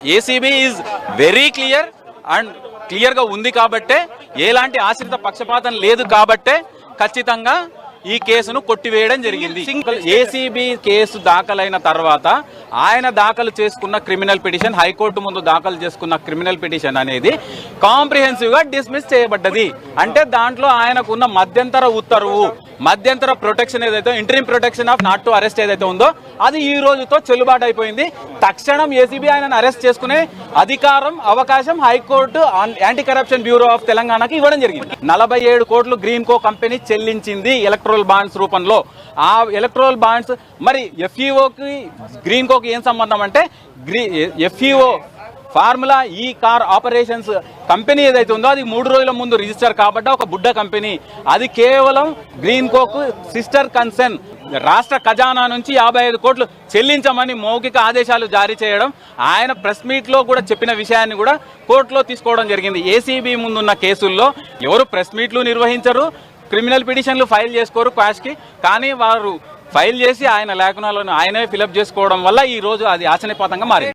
ACB is very clear and క్లియర్గా ఉంది కాబట్టే ఎలాంటి ఆశ్రిత పక్షపాతం లేదు కాబట్టే ఖచ్చితంగా ఈ కేసును కొట్టివేయడం జరిగింది. ఏసీబీ కేసు దాఖలైన తర్వాత ఆయన దాఖలు చేసుకున్న క్రిమినల్ పిటిషన్, హైకోర్టు ముందు దాఖలు చేసుకున్న క్రిమినల్ పిటిషన్ అనేది కాంప్రిహెన్సివ్ గా డిస్మిస్ చేయబడ్డది. అంటే దాంట్లో ఆయనకు ఉన్న మధ్యంతర ఉత్తర్వు, మధ్యంతర ప్రొటెక్షన్ ఏదైతే interim protection of not to arrest ఏదైతే ఉందో అది ఈ రోజుతో చెల్లుబాటు అయిపోయింది. తక్షణం ఏసీబీ ఆయనను అరెస్ట్ చేసుకునే అధికారం, అవకాశం high court anti corruption bureau of తెలంగాణకి ఇవ్వడం జరిగింది. 47 కోట్లు గ్రీన్ కో కంపెనీ చెల్లించింది ఎలక్ట్రల్ బాండ్స్ రూపంలో. ఆ ఎలక్ట్రల్ బాండ్స్ మరి ఎఫ్ఈఓకి గ్రీన్ కోకి ఏం సంబంధం అంటే ఎఫ్ఈఓ ఫార్ములా ఈ కార్ ఆపరేషన్స్ కంపెనీ ఏదైతే ఉందో అది 3 రోజుల ముందు రిజిస్టర్ కాబట్టి ఒక బుడ్డ కంపెనీ. అది కేవలం గ్రీన్ కోకు సిస్టర్ కన్సర్న్. రాష్ట్ర ఖజానా నుంచి 55 కోట్లు చెల్లించమని మౌఖిక ఆదేశాలు జారీ చేయడం, ఆయన ప్రెస్ మీట్ లో కూడా చెప్పిన విషయాన్ని కూడా కోర్టులో తీసుకోవడం జరిగింది. ఏసీబీ ముందున్న కేసుల్లో ఎవరు ప్రెస్ మీట్లు నిర్వహించరు, క్రిమినల్ పిటిషన్లు ఫైల్ చేసుకోరు క్వాష్కి. కానీ వారు ఫైల్ చేసి ఆయన లేఖనాలను ఆయనే ఫిలప్ చేసుకోవడం వల్ల ఈ రోజు అది ఆశనిపాతంగా మారింది.